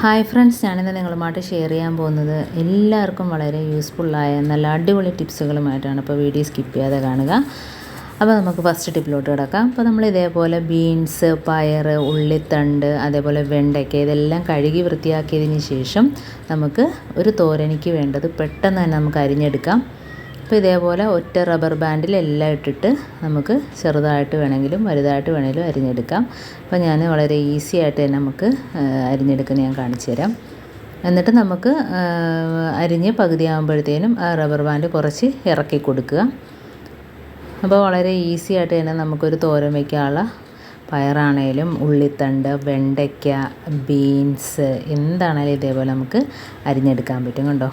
Hi friends, ഞാനിന്ന് നിങ്ങളുമായിട്ട് share ചെയ്യാൻ പോകുന്നത് എല്ലാവർക്കും വളരെ യൂസ്ഫുള്ളായ നല്ല അടിപൊളി ടിപ്സുകളുമായിട്ടാണ്. അപ്പോൾ വീഡിയോ സ്കിപ്പ് ചെയ്യാതെ കാണുക. അപ്പോൾ നമുക്ക് ഫസ്റ്റ് ടിപ്പിലോട്ട് കിടക്കാം. അപ്പോൾ നമ്മൾ ഇതേപോലെ ബീൻസ്, പയർ, ഉള്ളിത്തണ്ട്, അതേപോലെ വെണ്ടയ്ക്ക ഇതെല്ലാം കഴുകി വൃത്തിയാക്കിയതിന് ശേഷം നമുക്ക് ഒരു തോരനിക്ക് വേണ്ടത് പെട്ടെന്ന് തന്നെ നമുക്ക് അരിഞ്ഞെടുക്കാം. അപ്പോൾ ഇതേപോലെ ഒറ്റ റബ്ബർ ബാൻഡിൽ എല്ലാം ഇട്ടിട്ട് നമുക്ക് ചെറുതായിട്ട് വേണമെങ്കിലും വലുതായിട്ട് വേണമെങ്കിലും അരിഞ്ഞെടുക്കാം. അപ്പോൾ ഞാൻ വളരെ ഈസി ആയിട്ട് തന്നെ നമുക്ക് അരിഞ്ഞെടുക്കുന്നത് ഞാൻ കാണിച്ചു തരാം. എന്നിട്ട് നമുക്ക് അരിഞ്ഞ് പകുതിയാകുമ്പോഴത്തേനും ആ റബ്ബർ ബാൻഡ് കുറച്ച് ഇറക്കി കൊടുക്കുക. അപ്പോൾ വളരെ ഈസി ആയിട്ട് തന്നെ നമുക്കൊരു തോരൻ വയ്ക്കാനുള്ള പയറാണേലും ഉള്ളിത്തണ്ട്, വെണ്ടയ്ക്ക, ബീൻസ് എന്താണേലും ഇതേപോലെ നമുക്ക് അരിഞ്ഞെടുക്കാൻ പറ്റും. കണ്ടോ?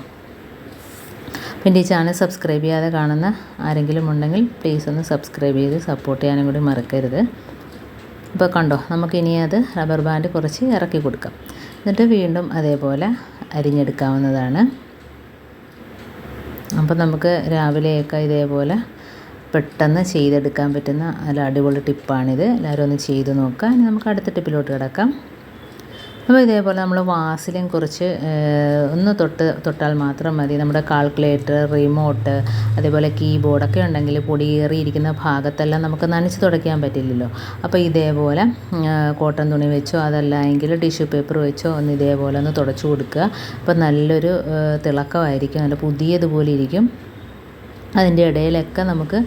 പിന്നെ ഈ ചാനൽ സബ്സ്ക്രൈബ് ചെയ്യാതെ കാണുന്ന ആരെങ്കിലും ഉണ്ടെങ്കിൽ പ്ലീസ് ഒന്ന് സബ്സ്ക്രൈബ് ചെയ്ത് സപ്പോർട്ട് ചെയ്യാനും കൂടി മറക്കരുത്. അപ്പോൾ കണ്ടോ, നമുക്കിനി അത് റബ്ബർ ബാൻഡ് കുറച്ച് ഇറക്കി കൊടുക്കാം. എന്നിട്ട് വീണ്ടും അതേപോലെ അരിഞ്ഞെടുക്കാവുന്നതാണ്. അപ്പോൾ നമുക്ക് രാവിലെയൊക്കെ ഇതേപോലെ പെട്ടെന്ന് ചെയ്തെടുക്കാൻ പറ്റുന്ന നല്ല അടിപൊളി ടിപ്പാണിത്. എല്ലാവരും ഒന്ന് ചെയ്ത് നോക്കുക. ഇനി നമുക്ക് അടുത്ത ടിപ്പിലോട്ട് കിടക്കാം. അപ്പോൾ ഇതേപോലെ നമ്മൾ വാസലിൻ കുറച്ച് ഒന്ന് തൊട്ടാൽ മാത്രം മതി. നമ്മുടെ കാൽക്കുലേറ്റർ, റിമോട്ട്, അതേപോലെ കീബോർഡൊക്കെ ഉണ്ടെങ്കിൽ പൊടിയേറിയിരിക്കുന്ന ഭാഗത്തെല്ലാം നമുക്ക് നനച്ച് തുടയ്ക്കാൻ പറ്റില്ലല്ലോ. അപ്പോൾ ഇതേപോലെ കോട്ടൺ തുണി വെച്ചോ അതല്ല എങ്കിൽ ടിഷ്യൂ പേപ്പർ വെച്ചോ ഒന്ന് ഇതേപോലെ ഒന്ന് തുടച്ചു കൊടുക്കുക. അപ്പോൾ നല്ലൊരു തിളക്കമായിരിക്കും, നല്ല പുതിയതുപോലെ ഇരിക്കും. അതിൻ്റെ ഇടയിലൊക്കെ നമുക്ക്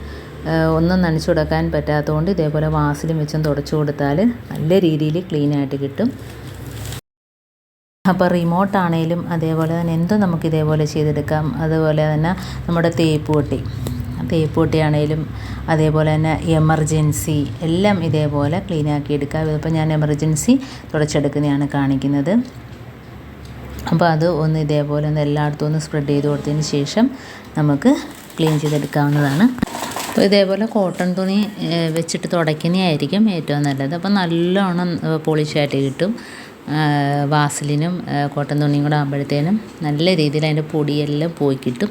ഒന്നും നനച്ചു കൊടുക്കാൻ പറ്റാത്തതുകൊണ്ട് ഇതേപോലെ വാസലിൻ വെച്ചും തുടച്ചു കൊടുത്താൽ നല്ല രീതിയിൽ ക്ലീനായിട്ട് കിട്ടും. അപ്പോൾ റിമോട്ടാണേലും അതേപോലെ തന്നെ എന്തും നമുക്ക് ഇതേപോലെ ചെയ്തെടുക്കാം. അതുപോലെ തന്നെ നമ്മുടെ തേപ്പ് പൊട്ടിയാണേലും അതേപോലെ തന്നെ എമർജൻസി എല്ലാം ഇതേപോലെ ക്ലീനാക്കി എടുക്കാം. ഇതിപ്പോൾ ഞാൻ എമർജൻസി തുടച്ചെടുക്കുന്നതാണ് കാണിക്കുന്നത്. അപ്പോൾ അത് ഒന്ന് ഇതേപോലെ ഒന്ന് എല്ലായിടത്തും ഒന്ന് സ്പ്രെഡ് ചെയ്ത് കൊടുത്തതിന് ശേഷം നമുക്ക് ക്ലീൻ ചെയ്തെടുക്കാവുന്നതാണ്. അപ്പോൾ ഇതേപോലെ കോട്ടൺ തുണി വെച്ചിട്ട് തുടയ്ക്കുന്നതായിരിക്കും ഏറ്റവും നല്ലത്. അപ്പോൾ നല്ലോണം പോളിഷായിട്ട് കിട്ടും. വാസലിനും കോട്ടൺ തുണിയും കൂടെ ആകുമ്പോഴത്തേനും നല്ല രീതിയിൽ അതിൻ്റെ പൊടിയെല്ലാം പോയി കിട്ടും.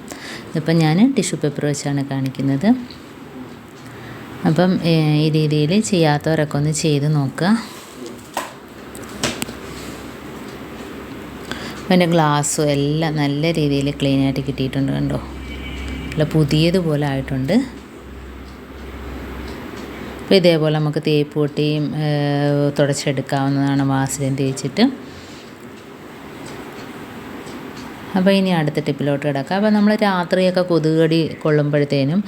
ഇതിപ്പം ഞാൻ ടിഷ്യൂ പേപ്പർ വെച്ചാണ് കാണിക്കുന്നത്. അപ്പം ഈ രീതിയിൽ ചെയ്യാത്തവരൊക്കെ ഒന്ന് ചെയ്ത് നോക്കുക. അതിൻ്റെ ഗ്ലാസ്സും എല്ലാം നല്ല രീതിയിൽ ക്ലീനായിട്ട് കിട്ടിയിട്ടുണ്ട്. കണ്ടോ, നല്ല പുതിയതുപോലെ ആയിട്ടുണ്ട്. അപ്പോൾ ഇതേപോലെ നമുക്ക് തേപ്പ് പൊട്ടിയും തുടച്ചെടുക്കാവുന്നതാണ് വാസലിൻ തേച്ചിട്ട്. അപ്പോൾ ഇനി അടുത്ത ടിപ്പിലോട്ട് കിടക്കാം. അപ്പോൾ നമ്മൾ രാത്രിയൊക്കെ കൊതുകടി കൊള്ളുമ്പോഴത്തേനും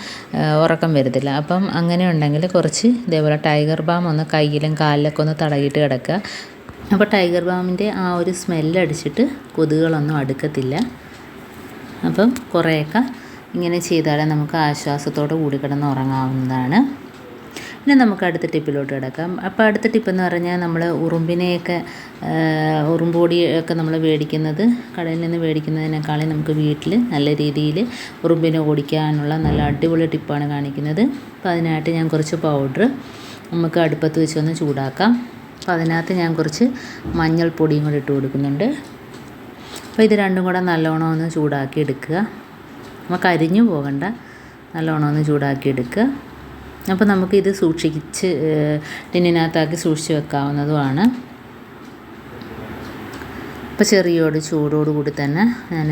ഉറക്കം വരത്തില്ല. അപ്പം അങ്ങനെ ഉണ്ടെങ്കിൽ കുറച്ച് ഇതേപോലെ ടൈഗർ ബാം ഒന്ന് കയ്യിലും കാലിലൊക്കെ ഒന്ന് തടകിയിട്ട് കിടക്കുക. അപ്പോൾ ടൈഗർ ബാമിൻ്റെ ആ ഒരു സ്മെല്ലടിച്ചിട്ട് കൊതുകുകളൊന്നും അടുക്കത്തില്ല. അപ്പം കുറേയൊക്കെ ഇങ്ങനെ ചെയ്താൽ നമുക്ക് ആശ്വാസത്തോടെ കൂടി കിടന്ന് ഉറങ്ങാവുന്നതാണ്. പിന്നെ നമുക്ക് അടുത്ത ടിപ്പിലോട്ട് കിടക്കാം. അപ്പോൾ അടുത്ത ടിപ്പെന്ന് പറഞ്ഞാൽ നമ്മൾ ഉറുമ്പ് പൊടിയൊക്കെ നമ്മൾ മേടിക്കുന്നത് കടയിൽ നിന്ന് മേടിക്കുന്നതിനേക്കാളും നമുക്ക് വീട്ടിൽ നല്ല രീതിയിൽ ഉറുമ്പിനെ ഓടിക്കാനുള്ള നല്ല അടിപൊളി ടിപ്പാണ് കാണിക്കുന്നത്. അപ്പോൾ അതിനായിട്ട് ഞാൻ കുറച്ച് പൗഡർ നമുക്ക് അടുപ്പത്ത് വെച്ചൊന്ന് ചൂടാക്കാം. അപ്പോൾ അതിനകത്ത് ഞാൻ കുറച്ച് മഞ്ഞൾപ്പൊടിയും കൂടി ഇട്ട് കൊടുക്കുന്നുണ്ട്. അപ്പോൾ ഇത് രണ്ടും കൂടെ നല്ലോണം ഒന്ന് ചൂടാക്കി എടുക്കുക. നമുക്ക് അരിഞ്ഞു പോകണ്ട, നല്ലോണം ഒന്ന് ചൂടാക്കി എടുക്കുക. അപ്പോൾ നമുക്കിത് സൂക്ഷിച്ച് ടിന്നിനകത്താക്കി സൂക്ഷിച്ച് വെക്കാവുന്നതുമാണ്. അപ്പോൾ ചെറിയോട് ചൂടോടുകൂടി തന്നെ ഞാൻ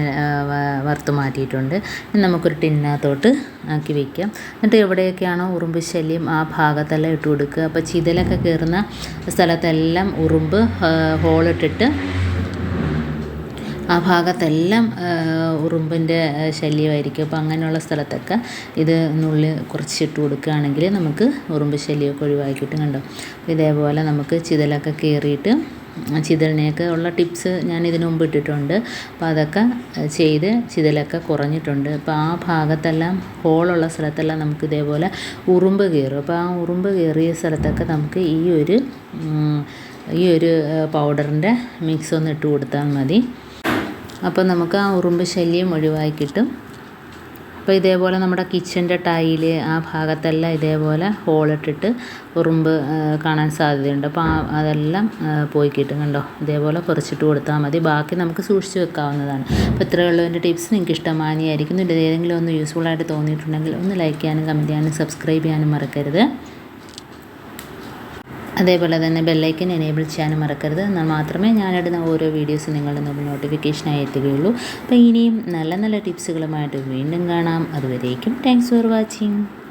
വറുത്ത് മാറ്റിയിട്ടുണ്ട്. നമുക്കൊരു ടിന്നിനകത്തോട്ട് ആക്കി വയ്ക്കാം. എന്നിട്ട് എവിടെയൊക്കെയാണോ ഉറുമ്പ് ശല്യം ആ ഭാഗത്തെല്ലാം ഇട്ട് കൊടുക്കുക. അപ്പോൾ ചിതലൊക്കെ കയറുന്ന സ്ഥലത്തെല്ലാം ഉറുമ്പ് ഹോളിട്ടിട്ട് ആ ഭാഗത്തെല്ലാം ഉറുമ്പിൻ്റെ ശല്യമായിരിക്കും. അപ്പോൾ അങ്ങനെയുള്ള സ്ഥലത്തൊക്കെ ഇത് നുള്ളി കുറച്ചിട്ട് കൊടുക്കുകയാണെങ്കിൽ നമുക്ക് ഉറുമ്പ് ശല്യമൊക്കെ ഒഴിവാക്കി കിട്ടും. കണ്ടോ, ഇതേപോലെ നമുക്ക് ചിതലൊക്കെ കയറിയിട്ട് ചിതലിനെയൊക്കെ ഉള്ള ടിപ്സ് ഞാൻ ഇതിനു മുമ്പ് ഇട്ടിട്ടുണ്ട്. അപ്പോൾ അതൊക്കെ ചെയ്ത് ചിതലൊക്കെ കുറഞ്ഞിട്ടുണ്ട്. അപ്പോൾ ആ ഭാഗത്തെല്ലാം ഹോളുള്ള സ്ഥലത്തെല്ലാം നമുക്ക് ഇതേപോലെ ഉറുമ്പ് കയറും. അപ്പോൾ ആ ഉറുമ്പ് കയറിയ സ്ഥലത്തൊക്കെ നമുക്ക് ഈ ഒരു പൗഡറിൻ്റെ മിക്സ് ഒന്ന് ഇട്ട് കൊടുത്താൽ മതി. അപ്പോൾ നമുക്ക് ആ ഉറുമ്പ് ശല്യം ഒഴിവായി കിട്ടും. അപ്പോൾ ഇതേപോലെ നമ്മുടെ കിച്ചൻ്റെ ടൈല് ആ ഭാഗത്തെല്ലാം ഇതേപോലെ ഹോളിട്ടിട്ട് ഉറുമ്പ് കാണാൻ സാധ്യതയുണ്ട്. അപ്പോൾ അതെല്ലാം പോയി കിട്ടും. കണ്ടോ, ഇതേപോലെ കുറച്ചിട്ട് കൊടുത്താൽ മതി. ബാക്കി നമുക്ക് സൂക്ഷിച്ച് വെക്കാവുന്നതാണ്. അപ്പോൾ ഇത്രയുള്ള എൻ്റെ ടിപ്സ് നിങ്ങൾക്ക് ഇഷ്ടമായിരിക്കുന്നു. ഇത് ഏതെങ്കിലും ഒന്ന് യൂസ്ഫുള്ളായിട്ട് തോന്നിയിട്ടുണ്ടെങ്കിൽ ഒന്ന് ലൈക്ക് ചെയ്യാനും കമൻറ്റ് ചെയ്യാനും സബ്സ്ക്രൈബ് ചെയ്യാനും മറക്കരുത്. അതേപോലെ തന്നെ ബെല്ലൈക്കൻ എനേബിൾ ചെയ്യാനും മറക്കരുത്. എന്നാൽ മാത്രമേ ഞാനിടുന്ന ഓരോ വീഡിയോസ് നിങ്ങളുടെ മുമ്പിൽ നോട്ടിഫിക്കേഷനായി എത്തുകയുള്ളൂ. അപ്പോൾ ഇനിയും നല്ല നല്ല ടിപ്സുകളുമായിട്ട് വീണ്ടും കാണാം. അതുവരേക്കും താങ്ക്സ് ഫോർ വാച്ചിങ്.